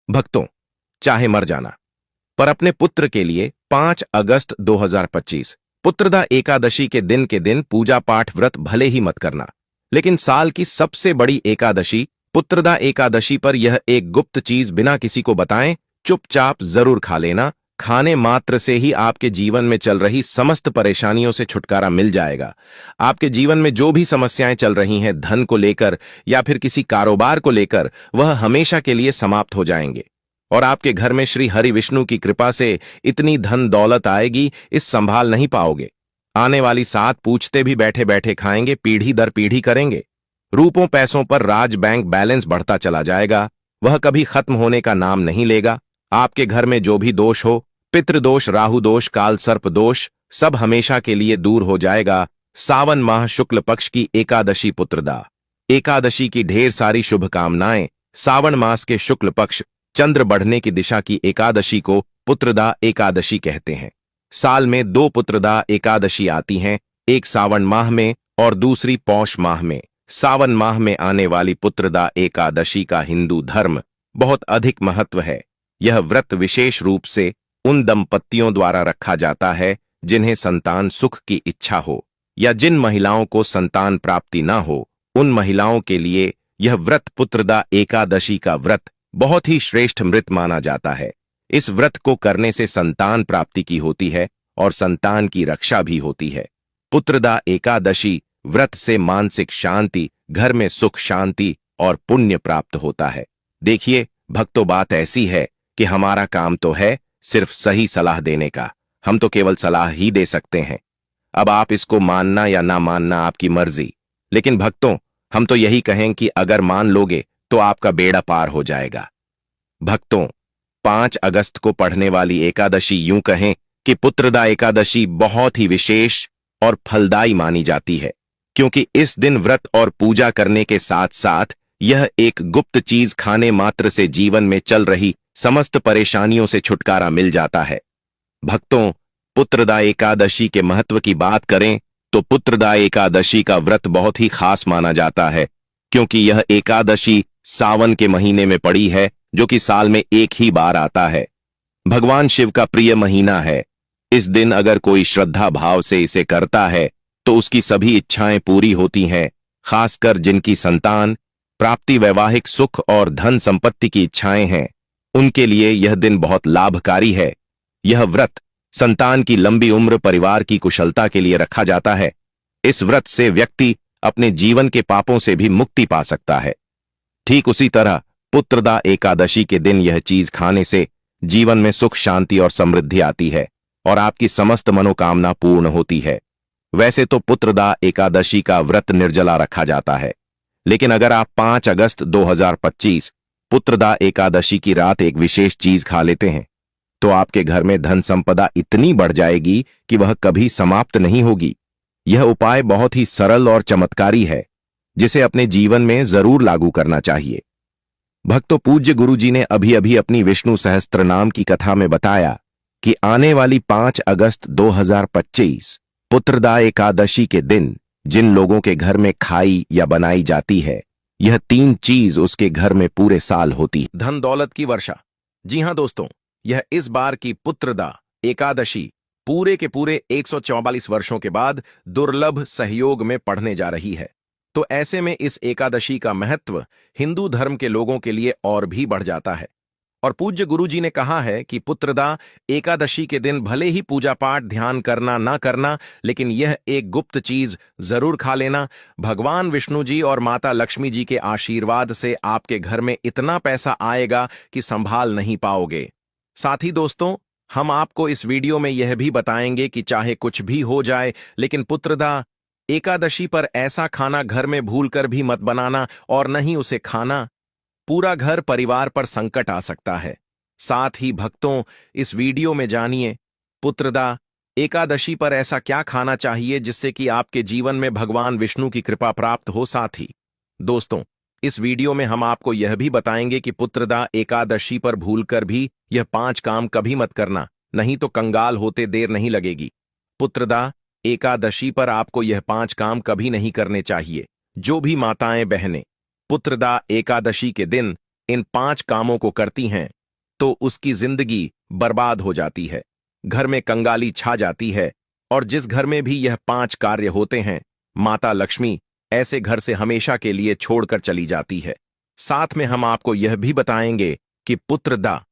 भक्तों, चाहे मर जाना, पर अपने पुत्र के लिए 5 अगस्त 2025 पुत्रदा एकादशी के दिन पूजा पाठ व्रत भले ही मत करना, लेकिन साल की सबसे बड़ी एकादशी पुत्रदा एकादशी पर यह एक गुप्त चीज बिना किसी को बताएं चुपचाप जरूर खा लेना। खाने मात्र से ही आपके जीवन में चल रही समस्त परेशानियों से छुटकारा मिल जाएगा। आपके जीवन में जो भी समस्याएं चल रही हैं, धन को लेकर या फिर किसी कारोबार को लेकर, वह हमेशा के लिए समाप्त हो जाएंगे और आपके घर में श्री हरि विष्णु की कृपा से इतनी धन दौलत आएगी, इस संभाल नहीं पाओगे। आने वाली 7 पूछते भी बैठे बैठे खाएंगे, पीढ़ी दर पीढ़ी करेंगे। रूपों पैसों पर राज बैंक बैलेंस बढ़ता चला जाएगा, वह कभी खत्म होने का नाम नहीं लेगा। आपके घर में जो भी दोष हो, पितृदोष, राहु दोष, काल सर्प दोष, सब हमेशा के लिए दूर हो जाएगा। सावन माह शुक्ल पक्ष की एकादशी पुत्रदा एकादशी की ढेर सारी शुभकामनाएं। सावन मास के शुक्ल पक्ष चंद्र बढ़ने की दिशा की एकादशी को पुत्रदा एकादशी कहते हैं। साल में 2 पुत्रदा एकादशी आती हैं, एक सावन माह में और दूसरी पौष माह में। सावन माह में आने वाली पुत्रदा एकादशी का हिंदू धर्म बहुत अधिक महत्व है। यह व्रत विशेष रूप से उन दंपतियों द्वारा रखा जाता है जिन्हें संतान सुख की इच्छा हो या जिन महिलाओं को संतान प्राप्ति ना हो, उन महिलाओं के लिए यह व्रत पुत्रदा एकादशी का व्रत बहुत ही श्रेष्ठ व्रत माना जाता है। इस व्रत को करने से संतान प्राप्ति की होती है और संतान की रक्षा भी होती है। पुत्रदा एकादशी व्रत से मानसिक शांति, घर में सुख शांति और पुण्य प्राप्त होता है। देखिए भक्तों, बात ऐसी है कि हमारा काम तो है सिर्फ सही सलाह देने का, हम तो केवल सलाह ही दे सकते हैं। अब आप इसको मानना या ना मानना आपकी मर्जी, लेकिन भक्तों हम तो यही कहें कि अगर मान लोगे तो आपका बेड़ा पार हो जाएगा। भक्तों, 5 अगस्त को पढ़ने वाली एकादशी, यूं कहें कि पुत्रदा एकादशी, बहुत ही विशेष और फलदायी मानी जाती है, क्योंकि इस दिन व्रत और पूजा करने के साथ साथ यह एक गुप्त चीज खाने मात्र से जीवन में चल रही समस्त परेशानियों से छुटकारा मिल जाता है। भक्तों, पुत्रदा एकादशी के महत्व की बात करें तो पुत्रदा एकादशी का व्रत बहुत ही खास माना जाता है, क्योंकि यह एकादशी सावन के महीने में पड़ी है, जो कि साल में एक ही बार आता है। भगवान शिव का प्रिय महीना है। इस दिन अगर कोई श्रद्धा भाव से इसे करता है तो उसकी सभी इच्छाएं पूरी होती हैं, खासकर जिनकी संतान प्राप्ति, वैवाहिक सुख और धन संपत्ति की इच्छाएं हैं, उनके लिए यह दिन बहुत लाभकारी है। यह व्रत संतान की लंबी उम्र, परिवार की कुशलता के लिए रखा जाता है। इस व्रत से व्यक्ति अपने जीवन के पापों से भी मुक्ति पा सकता है। ठीक उसी तरह पुत्रदा एकादशी के दिन यह चीज खाने से जीवन में सुख शांति और समृद्धि आती है और आपकी समस्त मनोकामना पूर्ण होती है। वैसे तो पुत्रदा एकादशी का व्रत निर्जला रखा जाता है, लेकिन अगर आप 5 अगस्त 2025 पुत्रदा एकादशी की रात एक विशेष चीज खा लेते हैं तो आपके घर में धन संपदा इतनी बढ़ जाएगी कि वह कभी समाप्त नहीं होगी। यह उपाय बहुत ही सरल और चमत्कारी है, जिसे अपने जीवन में जरूर लागू करना चाहिए। भक्तों, पूज्य गुरु जी ने अभी अभी अपनी विष्णु सहस्त्रनाम की कथा में बताया कि आने वाली 5 अगस्त 2025 पुत्रदा एकादशी के दिन जिन लोगों के घर में खाई या बनाई जाती है, यह 3 चीज उसके घर में पूरे साल होती। धन दौलत की वर्षा। जी हां दोस्तों, यह इस बार की पुत्रदा एकादशी पूरे के पूरे 144 वर्षों के बाद दुर्लभ सहयोग में पढ़ने जा रही है। तो ऐसे में इस एकादशी का महत्व हिंदू धर्म के लोगों के लिए और भी बढ़ जाता है। और पूज्य गुरु जी ने कहा है कि पुत्रदा एकादशी के दिन भले ही पूजा पाठ ध्यान करना ना करना, लेकिन यह एक गुप्त चीज जरूर खा लेना। भगवान विष्णु जी और माता लक्ष्मी जी के आशीर्वाद से आपके घर में इतना पैसा आएगा कि संभाल नहीं पाओगे। साथ ही दोस्तों, हम आपको इस वीडियो में यह भी बताएंगे कि चाहे कुछ भी हो जाए, लेकिन पुत्रदा एकादशी पर ऐसा खाना घर में भूलकर भी मत बनाना और न ही उसे खाना। पूरा घर परिवार पर संकट आ सकता है। साथ ही भक्तों, इस वीडियो में जानिए पुत्रदा एकादशी पर ऐसा क्या खाना चाहिए जिससे कि आपके जीवन में भगवान विष्णु की कृपा प्राप्त हो। साथ ही दोस्तों, इस वीडियो में हम आपको यह भी बताएंगे कि पुत्रदा एकादशी पर भूलकर भी यह 5 काम कभी मत करना, नहीं तो कंगाल होते देर नहीं लगेगी। पुत्रदा एकादशी पर आपको यह 5 काम कभी नहीं करने चाहिए। जो भी माताएं बहनें पुत्रदा एकादशी के दिन इन 5 कामों को करती हैं तो उसकी जिंदगी बर्बाद हो जाती है, घर में कंगाली छा जाती है। और जिस घर में भी यह 5 कार्य होते हैं, माता लक्ष्मी ऐसे घर से हमेशा के लिए छोड़कर चली जाती है। साथ में हम आपको यह भी बताएंगे कि पुत्रदा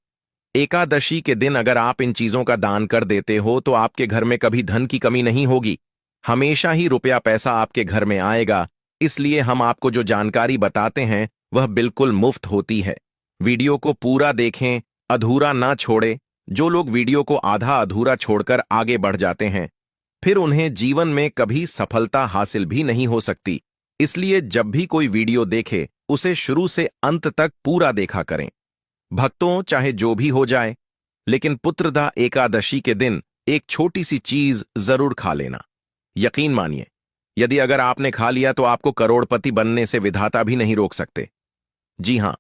एकादशी के दिन अगर आप इन चीजों का दान कर देते हो तो आपके घर में कभी धन की कमी नहीं होगी, हमेशा ही रुपया पैसा आपके घर में आएगा। इसलिए हम आपको जो जानकारी बताते हैं वह बिल्कुल मुफ्त होती है। वीडियो को पूरा देखें, अधूरा ना छोड़े। जो लोग वीडियो को आधा अधूरा छोड़कर आगे बढ़ जाते हैं फिर उन्हें जीवन में कभी सफलता हासिल भी नहीं हो सकती। इसलिए जब भी कोई वीडियो देखे उसे शुरू से अंत तक पूरा देखा करें। भक्तों, चाहे जो भी हो जाए, लेकिन पुत्रदा एकादशी के दिन एक छोटी सी चीज जरूर खा लेना। यकीन मानिए, यदि अगर आपने खा लिया तो आपको करोड़पति बनने से विधाता भी नहीं रोक सकते। जी हां,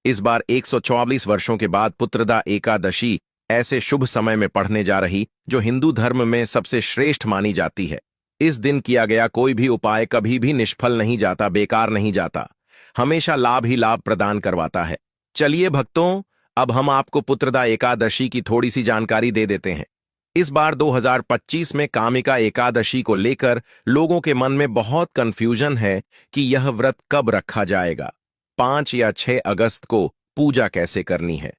इस बार 144 वर्षों के बाद पुत्रदा एकादशी ऐसे शुभ समय में पढ़ने जा रही जो हिंदू धर्म में सबसे श्रेष्ठ मानी जाती है। इस दिन किया गया कोई भी उपाय कभी भी निष्फल नहीं जाता, बेकार नहीं जाता, हमेशा लाभ ही लाभ प्रदान करवाता है। चलिए भक्तों, अब हम आपको पुत्रदा एकादशी की थोड़ी सी जानकारी दे देते हैं। इस बार 2025 में कामिका एकादशी को लेकर लोगों के मन में बहुत कंफ्यूजन है कि यह व्रत कब रखा जाएगा, 5 या 6 अगस्त को पूजा कैसे करनी है,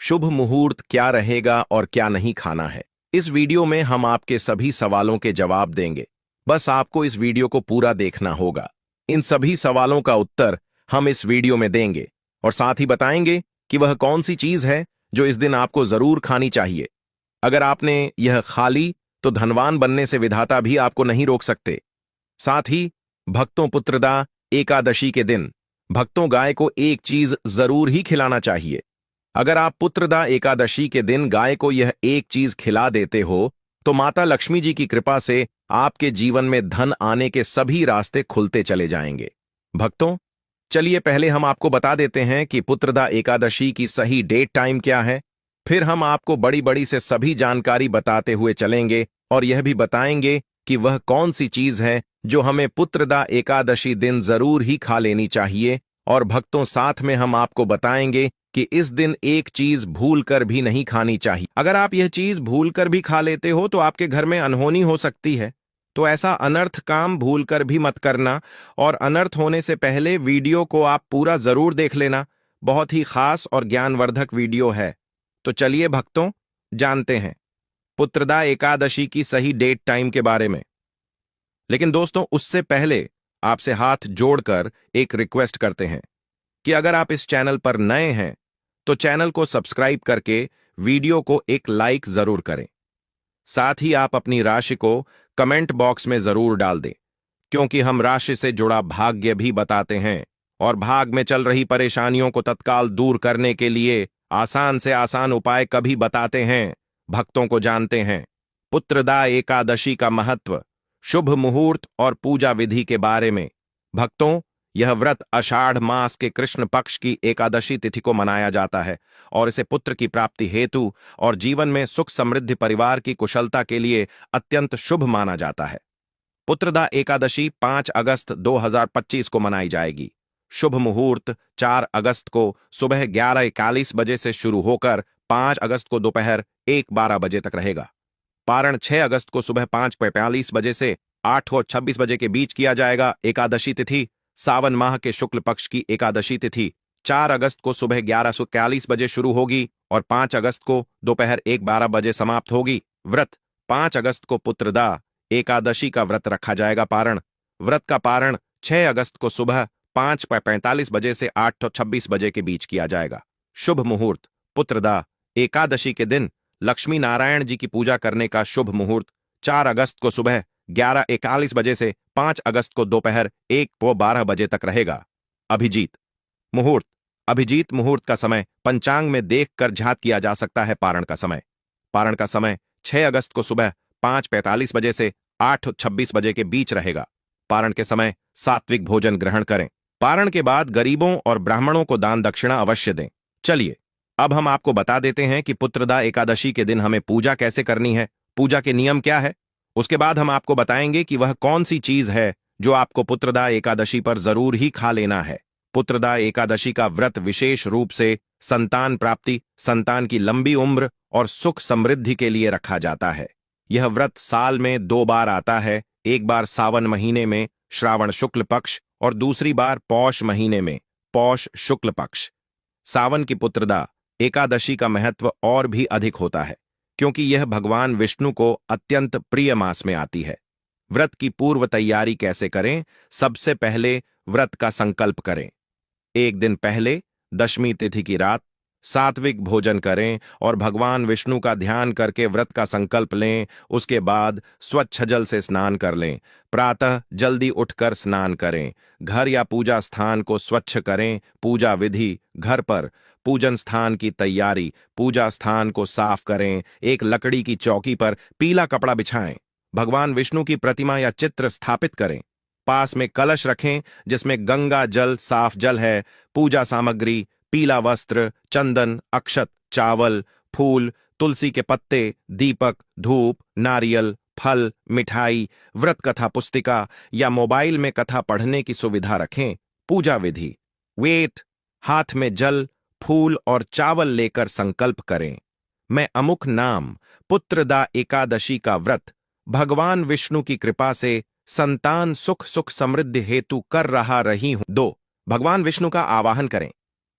शुभ मुहूर्त क्या रहेगा और क्या नहीं खाना है। इस वीडियो में हम आपके सभी सवालों के जवाब देंगे। बस आपको इस वीडियो को पूरा देखना होगा। इन सभी सवालों का उत्तर हम इस वीडियो में देंगे और साथ ही बताएंगे कि वह कौन सी चीज है जो इस दिन आपको जरूर खानी चाहिए। अगर आपने यह खा ली तो धनवान बनने से विधाता भी आपको नहीं रोक सकते। साथ ही भक्तों, पुत्रदा एकादशी के दिन भक्तों गाय को एक चीज जरूर ही खिलाना चाहिए। अगर आप पुत्रदा एकादशी के दिन गाय को यह एक चीज खिला देते हो तो माता लक्ष्मी जी की कृपा से आपके जीवन में धन आने के सभी रास्ते खुलते चले जाएंगे। भक्तों, चलिए पहले हम आपको बता देते हैं कि पुत्रदा एकादशी की सही डेट टाइम क्या है। फिर हम आपको बड़ी बड़ी से सभी जानकारी बताते हुए चलेंगे और यह भी बताएंगे कि वह कौन सी चीज है जो हमें पुत्रदा एकादशी दिन जरूर ही खा लेनी चाहिए। और भक्तों, साथ में हम आपको बताएंगे कि इस दिन एक चीज भूल कर भी नहीं खानी चाहिए। अगर आप यह चीज भूल कर भी खा लेते हो तो आपके घर में अनहोनी हो सकती है। तो ऐसा अनर्थ काम भूल कर भी मत करना और अनर्थ होने से पहले वीडियो को आप पूरा जरूर देख लेना। बहुत ही खास और ज्ञानवर्धक वीडियो है। तो चलिए भक्तों, जानते हैं पुत्रदा एकादशी की सही डेट टाइम के बारे में। लेकिन दोस्तों, उससे पहले आपसे हाथ जोड़कर एक रिक्वेस्ट करते हैं कि अगर आप इस चैनल पर नए हैं तो चैनल को सब्सक्राइब करके वीडियो को एक लाइक जरूर करें। साथ ही आप अपनी राशि को कमेंट बॉक्स में जरूर डाल दें, क्योंकि हम राशि से जुड़ा भाग्य भी बताते हैं और भाग में चल रही परेशानियों को तत्काल दूर करने के लिए आसान से आसान उपाय कभी बताते हैं। भक्तों को जानते हैं पुत्रदा एकादशी का महत्व, शुभ मुहूर्त और पूजा विधि के बारे में। भक्तों, यह व्रत आषाढ़ मास के कृष्ण पक्ष की एकादशी तिथि को मनाया जाता है और इसे पुत्र की प्राप्ति हेतु और जीवन में सुख समृद्धि, परिवार की कुशलता के लिए अत्यंत शुभ माना जाता है। पुत्रदा एकादशी 5 अगस्त 2025 को मनाई जाएगी। शुभ मुहूर्त 4 अगस्त को सुबह 11:41 बजे से शुरू होकर 5 अगस्त को दोपहर 1:12 बजे तक रहेगा। पारण 6 अगस्त को सुबह 5:45 बजे से 8:26 बजे के बीच किया जाएगा। एकादशी तिथि सावन माह के शुक्ल पक्ष की एकादशी तिथि 4 अगस्त को सुबह 11:41 बजे शुरू होगी और 5 अगस्त को दोपहर 1:12 बजे समाप्त होगी। व्रत 5 अगस्त को पुत्रदा एकादशी का व्रत रखा जाएगा। पारण व्रत का पारण 6 अगस्त को सुबह 5:45 बजे से 8:26 बजे के बीच किया जाएगा। शुभ मुहूर्त पुत्रदा एकादशी के दिन लक्ष्मी नारायण जी की पूजा करने का शुभ मुहूर्त 4 अगस्त को सुबह 11:41 बजे से 5 अगस्त को दोपहर 1:12 बजे तक रहेगा। अभिजीत मुहूर्त अभिजीत मुहूर्त का समय पंचांग में देखकर ज्ञात किया जा सकता है। पारण का समय 6 अगस्त को सुबह 5:45 बजे से 8:26 बजे के बीच रहेगा। पारण के समय सात्विक भोजन ग्रहण करें। पारण के बाद गरीबों और ब्राह्मणों को दान दक्षिणा अवश्य दें। चलिए अब हम आपको बता देते हैं कि पुत्रदा एकादशी के दिन हमें पूजा कैसे करनी है, पूजा के नियम क्या है। उसके बाद हम आपको बताएंगे कि वह कौन सी चीज है जो आपको पुत्रदा एकादशी पर जरूर ही खा लेना है। पुत्रदा एकादशी का व्रत विशेष रूप से संतान प्राप्ति, संतान की लंबी उम्र और सुख समृद्धि के लिए रखा जाता है। यह व्रत साल में 2 बार आता है, एक बार सावन महीने में श्रावण शुक्ल पक्ष और दूसरी बार पौष महीने में पौष शुक्ल पक्ष। सावन की पुत्रदा एकादशी का महत्व और भी अधिक होता है क्योंकि यह भगवान विष्णु को अत्यंत प्रिय मास में आती है। व्रत की पूर्व तैयारी कैसे करें? सबसे पहले व्रत का संकल्प करें। एक दिन पहले दशमी तिथि की रात सात्विक भोजन करें और भगवान विष्णु का ध्यान करके व्रत का संकल्प लें। उसके बाद स्वच्छ जल से स्नान कर लें। प्रातः जल्दी उठकर स्नान करें। घर या पूजा स्थान को स्वच्छ करें। पूजा विधि: घर पर पूजन स्थान की तैयारी: पूजा स्थान को साफ करें। एक लकड़ी की चौकी पर पीला कपड़ा बिछाएं। भगवान विष्णु की प्रतिमा या चित्र स्थापित करें। पास में कलश रखें जिसमें गंगा जल, साफ जल है। पूजा सामग्री: पीला वस्त्र, चंदन, अक्षत, चावल, फूल, तुलसी के पत्ते, दीपक, धूप, नारियल, फल, मिठाई। व्रत कथा पुस्तिका या मोबाइल में कथा पढ़ने की सुविधा रखें। पूजा विधि: वेट, हाथ में जल, फूल और चावल लेकर संकल्प करें। मैं अमुक नाम पुत्रदा एकादशी का व्रत भगवान विष्णु की कृपा से संतान सुख समृद्धि हेतु कर रही हूं। 2. भगवान विष्णु का आवाहन करें।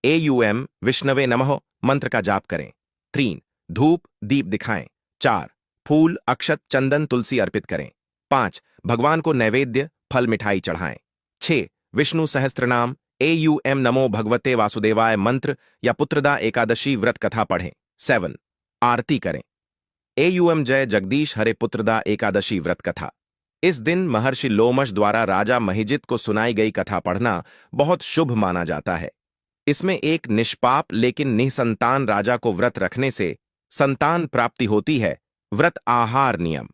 AUM विष्णवे नमः मंत्र का जाप करें। 3. धूप दीप दिखाएं। 4. फूल, अक्षत, चंदन, तुलसी अर्पित करें। 5. भगवान को नैवेद्य, फल, मिठाई चढ़ाएं। 6. विष्णु सहस्त्रनाम AUM नमो भगवते वासुदेवाय मंत्र या पुत्रदा एकादशी व्रत कथा पढ़ें। 7. आरती करें। AUM जय जगदीश हरे पुत्रदा एकादशी व्रत कथा। इस दिन महर्षि लोमश द्वारा राजा महिजित को सुनाई गई कथा पढ़ना बहुत शुभ माना जाता है। इसमें एक निष्पाप लेकिन निसंतान राजा को व्रत रखने से संतान प्राप्ति होती है। व्रत आहार नियम: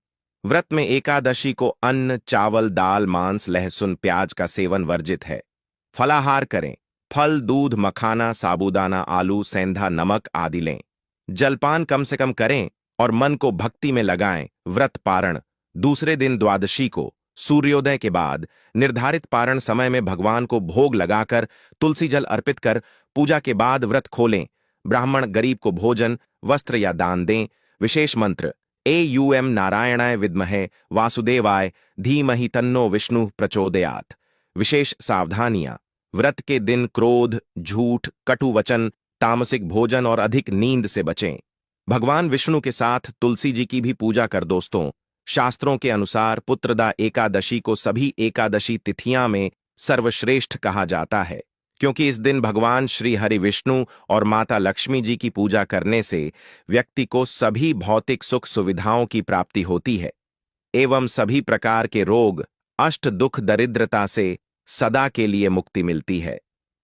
व्रत में एकादशी को अन्न, चावल, दाल, मांस, लहसुन, प्याज का सेवन वर्जित है। फलाहार करें। फल, दूध, मखाना, साबूदाना, आलू, सेंधा, नमक आदि लें। जलपान कम से कम करें और मन को भक्ति में लगाएं। व्रत पारण: दूसरे दिन द्वादशी को सूर्योदय के बाद निर्धारित पारण समय में भगवान को भोग लगाकर तुलसी जल अर्पित कर पूजा के बाद व्रत खोलें। ब्राह्मण गरीब को भोजन, वस्त्र या दान दें। विशेष मंत्र: AUM नारायणाय विद्महे वासुदेवाय धीमहि तन्नो विष्णु प्रचोदयात्। विशेष सावधानियां: व्रत के दिन क्रोध, झूठ, कटु वचन, तामसिक भोजन और अधिक नींद से बचें। भगवान विष्णु के साथ तुलसी जी की भी पूजा कर। दोस्तों, शास्त्रों के अनुसार पुत्रदा एकादशी को सभी एकादशी तिथियां में सर्वश्रेष्ठ कहा जाता है क्योंकि इस दिन भगवान श्री हरि विष्णु और माता लक्ष्मी जी की पूजा करने से व्यक्ति को सभी भौतिक सुख सुविधाओं की प्राप्ति होती है एवं सभी प्रकार के रोग, अष्ट दुख, दरिद्रता से सदा के लिए मुक्ति मिलती है।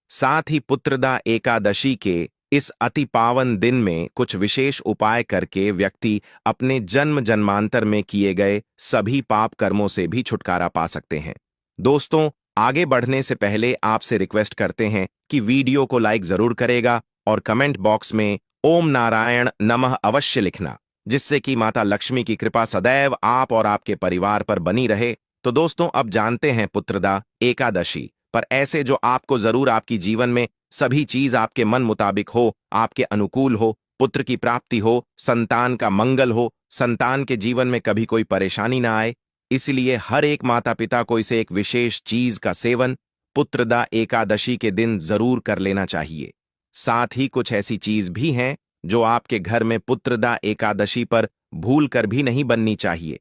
साथ ही पुत्रदा एकादशी के इस अति पावन दिन में कुछ विशेष उपाय करके व्यक्ति अपने जन्म जन्मांतर में किए गए सभी पाप कर्मों से भी छुटकारा पा सकते हैं। दोस्तों, आगे बढ़ने से पहले आपसे रिक्वेस्ट करते हैं कि वीडियो को लाइक जरूर करेगा और कमेंट बॉक्स में ओम नारायण नमः अवश्य लिखना, जिससे कि माता लक्ष्मी की कृपा सदैव आप और आपके परिवार पर बनी रहे। तो दोस्तों, अब जानते हैं पुत्रदा एकादशी पर ऐसे जो आपको जरूर आपकी जीवन में सभी चीज आपके मन मुताबिक हो, आपके अनुकूल हो, पुत्र की प्राप्ति हो, संतान का मंगल हो, संतान के जीवन में कभी कोई परेशानी ना आए। इसलिए हर एक माता पिता को इसे एक विशेष चीज का सेवन पुत्रदा एकादशी के दिन जरूर कर लेना चाहिए। साथ ही कुछ ऐसी चीज भी हैं जो आपके घर में पुत्रदा एकादशी पर भूल कर भी नहीं बननी चाहिए।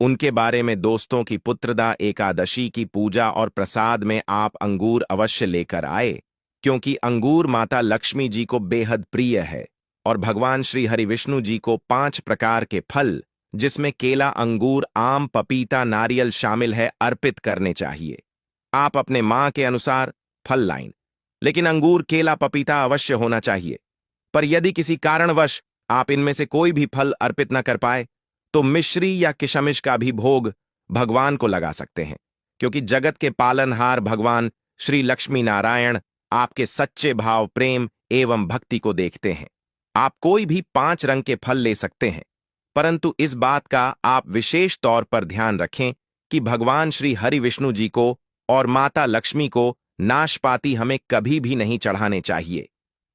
उनके बारे में दोस्तों की पुत्रदा एकादशी की पूजा और प्रसाद में आप अंगूर अवश्य लेकर आए, क्योंकि अंगूर माता लक्ष्मी जी को बेहद प्रिय है और भगवान श्री हरि विष्णु जी को 5 प्रकार के फल, जिसमें केला, अंगूर, आम, पपीता, नारियल शामिल है, अर्पित करने चाहिए। आप अपने मां के अनुसार फल लाइन, लेकिन अंगूर, केला, पपीता अवश्य होना चाहिए। पर यदि किसी कारणवश आप इनमें से कोई भी फल अर्पित न कर पाए तो मिश्री या किशमिश का भी भोग भगवान को लगा सकते हैं, क्योंकि जगत के पालनहार भगवान श्री लक्ष्मी नारायण आपके सच्चे भाव, प्रेम एवं भक्ति को देखते हैं। आप कोई भी 5 रंग के फल ले सकते हैं, परंतु इस बात का आप विशेष तौर पर ध्यान रखें कि भगवान श्री हरि विष्णु जी को और माता लक्ष्मी को नाशपाती हमें कभी भी नहीं चढ़ाने चाहिए।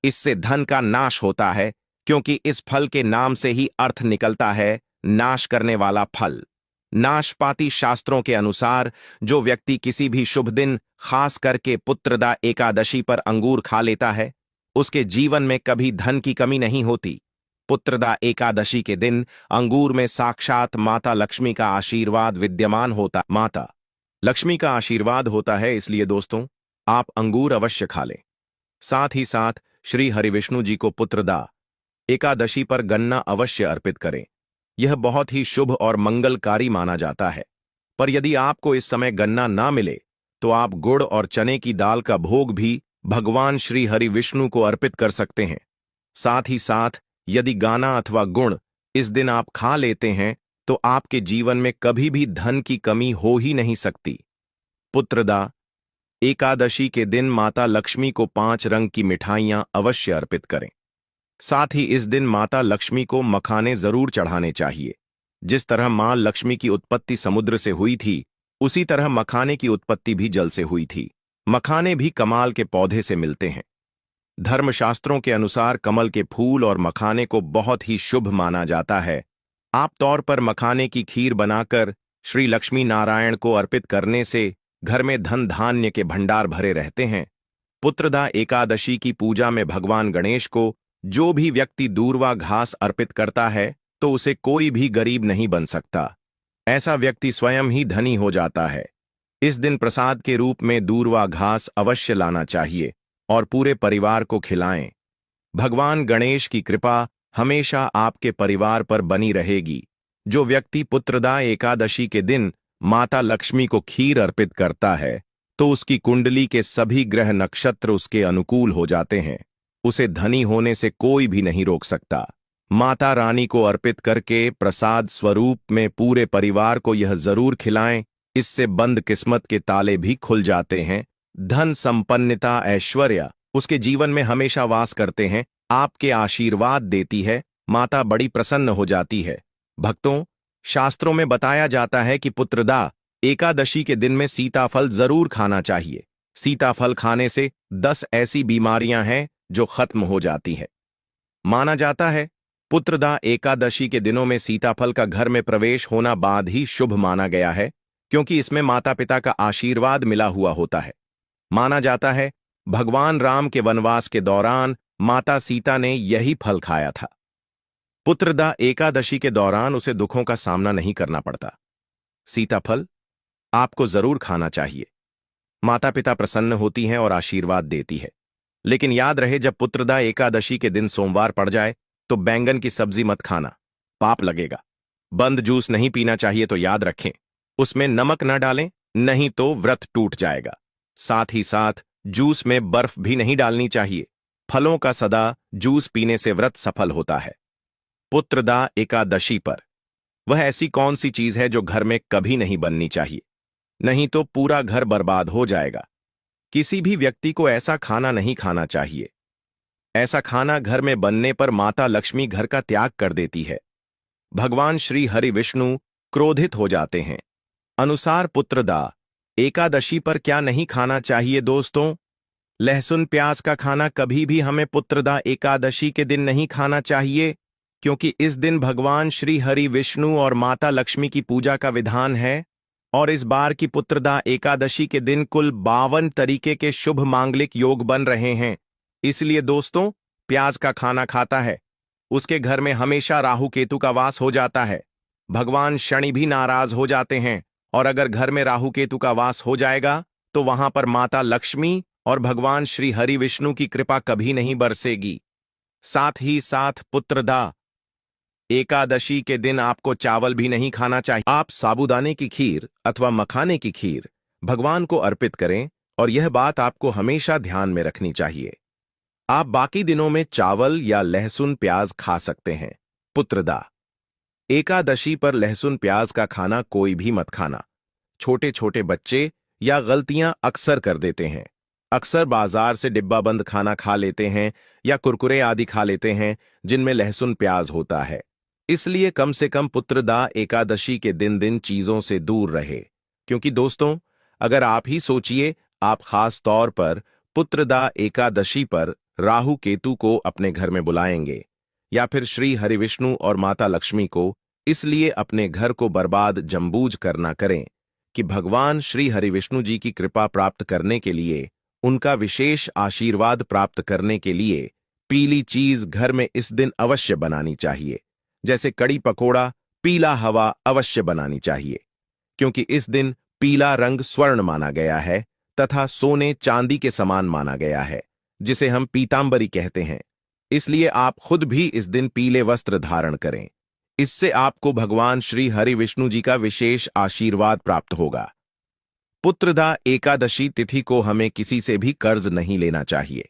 इससे धन का नाश होता है, क्योंकि इस फल के नाम से ही अर्थ निकलता है नाश करने वाला फल। नाशपाती शास्त्रों के अनुसार जो व्यक्ति किसी भी शुभ दिन, खास करके पुत्रदा एकादशी पर अंगूर खा लेता है, उसके जीवन में कभी धन की कमी नहीं होती। पुत्रदा एकादशी के दिन अंगूर में साक्षात माता लक्ष्मी का आशीर्वाद विद्यमान होता। माता लक्ष्मी का आशीर्वाद होता है, इसलिए दोस्तों आप अंगूर अवश्य खा लें। साथ ही साथ श्री हरिविष्णु जी को पुत्रदा एकादशी पर गन्ना अवश्य अर्पित करें। यह बहुत ही शुभ और मंगलकारी माना जाता है। पर यदि आपको इस समय गन्ना ना मिले तो आप गुड़ और चने की दाल का भोग भी भगवान श्री हरि विष्णु को अर्पित कर सकते हैं। साथ ही साथ यदि गाना अथवा गुड़ इस दिन आप खा लेते हैं तो आपके जीवन में कभी भी धन की कमी हो ही नहीं सकती। पुत्रदा एकादशी के दिन माता लक्ष्मी को 5 रंग की मिठाइयां अवश्य अर्पित करें। साथ ही इस दिन माता लक्ष्मी को मखाने जरूर चढ़ाने चाहिए। जिस तरह मां लक्ष्मी की उत्पत्ति समुद्र से हुई थी, उसी तरह मखाने की उत्पत्ति भी जल से हुई थी। मखाने भी कमाल के पौधे से मिलते हैं। धर्मशास्त्रों के अनुसार कमल के फूल और मखाने को बहुत ही शुभ माना जाता है। आप तौर पर मखाने की खीर बनाकर श्री लक्ष्मी नारायण को अर्पित करने से घर में धन धान्य के भंडार भरे रहते हैं। पुत्रदा एकादशी की पूजा में भगवान गणेश को जो भी व्यक्ति दूर्वा घास अर्पित करता है तो उसे कोई भी गरीब नहीं बन सकता। ऐसा व्यक्ति स्वयं ही धनी हो जाता है। इस दिन प्रसाद के रूप में दूर्वा घास अवश्य लाना चाहिए और पूरे परिवार को खिलाएं। भगवान गणेश की कृपा हमेशा आपके परिवार पर बनी रहेगी। जो व्यक्ति पुत्रदा एकादशी के दिन माता लक्ष्मी को खीर अर्पित करता है तो उसकी कुंडली के सभी ग्रह नक्षत्र उसके अनुकूल हो जाते हैं। उसे धनी होने से कोई भी नहीं रोक सकता। माता रानी को अर्पित करके प्रसाद स्वरूप में पूरे परिवार को यह जरूर खिलाएं। इससे बंद किस्मत के ताले भी खुल जाते हैं। धन संपन्नता ऐश्वर्य उसके जीवन में हमेशा वास करते हैं। आपके आशीर्वाद देती है। माता बड़ी प्रसन्न हो जाती है। भक्तों, शास्त्रों में बताया जाता है कि पुत्रदा एकादशी के दिन में सीताफल जरूर खाना चाहिए। सीताफल खाने से 10 ऐसी बीमारियां हैं जो खत्म हो जाती है। माना जाता है पुत्रदा एकादशी के दिनों में सीताफल का घर में प्रवेश होना बाद ही शुभ माना गया है, क्योंकि इसमें माता पिता का आशीर्वाद मिला हुआ होता है। माना जाता है भगवान राम के वनवास के दौरान माता सीता ने यही फल खाया था। पुत्रदा एकादशी के दौरान उसे दुखों का सामना नहीं करना पड़ता। सीताफल आपको जरूर खाना चाहिए। माता पिता प्रसन्न होती हैं और आशीर्वाद देती है। लेकिन याद रहे, जब पुत्रदा एकादशी के दिन सोमवार पड़ जाए तो बैंगन की सब्जी मत खाना, पाप लगेगा। बंद जूस नहीं पीना चाहिए तो याद रखें उसमें नमक न डालें, नहीं तो व्रत टूट जाएगा। साथ ही साथ जूस में बर्फ भी नहीं डालनी चाहिए। फलों का सदा जूस पीने से व्रत सफल होता है। पुत्रदा एकादशी पर वह ऐसी कौन सी चीज है जो घर में कभी नहीं बननी चाहिए, नहीं तो पूरा घर बर्बाद हो जाएगा। किसी भी व्यक्ति को ऐसा खाना नहीं खाना चाहिए। ऐसा खाना घर में बनने पर माता लक्ष्मी घर का त्याग कर देती है। भगवान श्री हरि विष्णु क्रोधित हो जाते हैं। अनुसार पुत्रदा एकादशी पर क्या नहीं खाना चाहिए दोस्तों? लहसुन प्याज का खाना कभी भी हमें पुत्रदा एकादशी के दिन नहीं खाना चाहिए, क्योंकि इस दिन भगवान श्री हरि विष्णु और माता लक्ष्मी की पूजा का विधान है। और इस बार की पुत्रदा एकादशी के दिन कुल 52 तरीके के शुभ मांगलिक योग बन रहे हैं। इसलिए दोस्तों, प्याज का खाना खाता है उसके घर में हमेशा राहु केतु का वास हो जाता है। भगवान शनि भी नाराज हो जाते हैं, और अगर घर में राहु केतु का वास हो जाएगा तो वहां पर माता लक्ष्मी और भगवान श्री हरि विष्णु की कृपा कभी नहीं बरसेगी। साथ ही साथ पुत्रदा एकादशी के दिन आपको चावल भी नहीं खाना चाहिए। आप साबूदाने की खीर अथवा मखाने की खीर भगवान को अर्पित करें, और यह बात आपको हमेशा ध्यान में रखनी चाहिए। आप बाकी दिनों में चावल या लहसुन प्याज खा सकते हैं। पुत्रदा एकादशी पर लहसुन प्याज का खाना कोई भी मत खाना। छोटे छोटे बच्चे या गलतियां अक्सर कर देते हैं। अक्सर बाजार से डिब्बाबंद खाना खा लेते हैं या कुरकुरे आदि खा लेते हैं जिनमें लहसुन प्याज होता है। इसलिए कम से कम पुत्रदा एकादशी के दिन चीजों से दूर रहे। क्योंकि दोस्तों, अगर आप ही सोचिए, आप खास तौर पर पुत्रदा एकादशी पर राहु केतु को अपने घर में बुलाएंगे या फिर श्री हरिविष्णु और माता लक्ष्मी को इसलिए अपने घर को बर्बाद जम्बूज करना करें कि भगवान श्री हरिविष्णु जी की कृपा प्राप्त करने के लिए, उनका विशेष आशीर्वाद प्राप्त करने के लिए पीली चीज घर में इस दिन अवश्य बनानी चाहिए। जैसे कड़ी पकोड़ा, पीला हवा अवश्य बनानी चाहिए, क्योंकि इस दिन पीला रंग स्वर्ण माना गया है तथा सोने चांदी के समान माना गया है, जिसे हम पीतांबरी कहते हैं। इसलिए आप खुद भी इस दिन पीले वस्त्र धारण करें। इससे आपको भगवान श्री हरि विष्णु जी का विशेष आशीर्वाद प्राप्त होगा। पुत्रदा एकादशी तिथि को हमें किसी से भी कर्ज नहीं लेना चाहिए।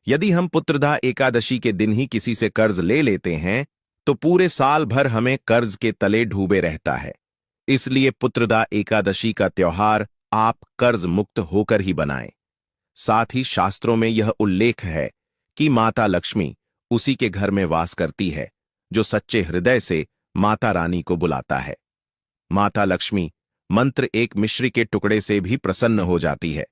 यदि हम पुत्रदा एकादशी के दिन ही किसी से कर्ज ले लेते हैं तो पूरे साल भर हमें कर्ज के तले डूबे रहता है। इसलिए पुत्रदा एकादशी का त्योहार आप कर्ज मुक्त होकर ही बनाएं। साथ ही शास्त्रों में यह उल्लेख है कि माता लक्ष्मी उसी के घर में वास करती है जो सच्चे हृदय से माता रानी को बुलाता है। माता लक्ष्मी मंत्र एक मिश्री के टुकड़े से भी प्रसन्न हो जाती है।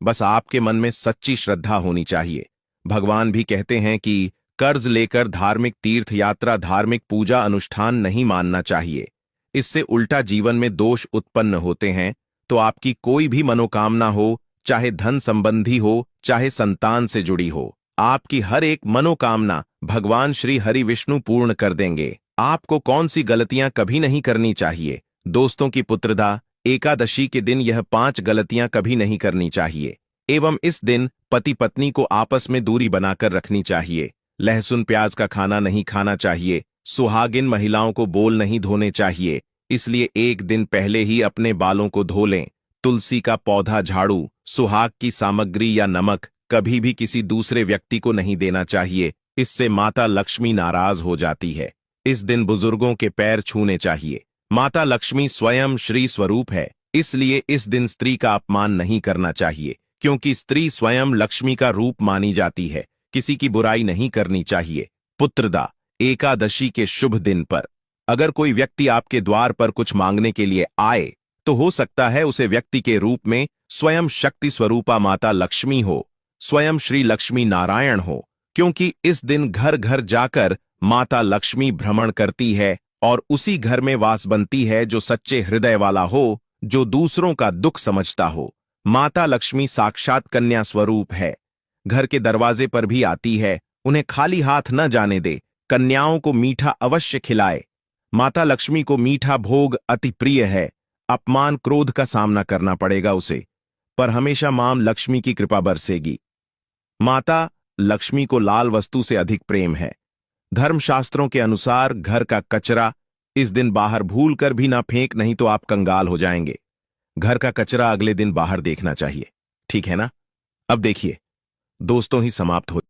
बस आपके मन में सच्ची श्रद्धा होनी चाहिए। भगवान भी कहते हैं कि कर्ज लेकर धार्मिक तीर्थ यात्रा, धार्मिक पूजा अनुष्ठान नहीं मानना चाहिए। इससे उल्टा जीवन में दोष उत्पन्न होते हैं। तो आपकी कोई भी मनोकामना हो, चाहे धन संबंधी हो, चाहे संतान से जुड़ी हो, आपकी हर एक मनोकामना भगवान श्री हरि विष्णु पूर्ण कर देंगे। आपको कौन सी गलतियां कभी नहीं करनी चाहिए? दोस्तों की पुत्रदा एकादशी के दिन यह 5 गलतियां कभी नहीं करनी चाहिए। एवं इस दिन पति पत्नी को आपस में दूरी बनाकर रखनी चाहिए। लहसुन प्याज का खाना नहीं खाना चाहिए। सुहागिन महिलाओं को बोल नहीं धोने चाहिए। इसलिए एक दिन पहले ही अपने बालों को धो लें। तुलसी का पौधा, झाड़ू, सुहाग की सामग्री या नमक कभी भी किसी दूसरे व्यक्ति को नहीं देना चाहिए। इससे माता लक्ष्मी नाराज हो जाती है। इस दिन बुजुर्गों के पैर छूने चाहिए। माता लक्ष्मी स्वयं श्री स्वरूप है, इसलिए इस दिन स्त्री का अपमान नहीं करना चाहिए, क्योंकि स्त्री स्वयं लक्ष्मी का रूप मानी जाती है। किसी की बुराई नहीं करनी चाहिए। पुत्रदा एकादशी के शुभ दिन पर अगर कोई व्यक्ति आपके द्वार पर कुछ मांगने के लिए आए तो हो सकता है उसे व्यक्ति के रूप में स्वयं शक्ति स्वरूपा माता लक्ष्मी हो, स्वयं श्री लक्ष्मी नारायण हो, क्योंकि इस दिन घर घर जाकर माता लक्ष्मी भ्रमण करती है और उसी घर में वास बनती है जो सच्चे हृदय वाला हो, जो दूसरों का दुख समझता हो। माता लक्ष्मी साक्षात कन्या स्वरूप है। घर के दरवाजे पर भी आती है। उन्हें खाली हाथ न जाने दे। कन्याओं को मीठा अवश्य खिलाए। माता लक्ष्मी को मीठा भोग अति प्रिय है। अपमान क्रोध का सामना करना पड़ेगा उसे, पर हमेशा मां लक्ष्मी की कृपा बरसेगी। माता लक्ष्मी को लाल वस्तु से अधिक प्रेम है। धर्मशास्त्रों के अनुसार घर का कचरा इस दिन बाहर भूल कर भी ना फेंक, नहीं तो आप कंगाल हो जाएंगे। घर का कचरा अगले दिन बाहर देखना चाहिए, ठीक है ना? अब देखिए दोस्तों, ही समाप्त हो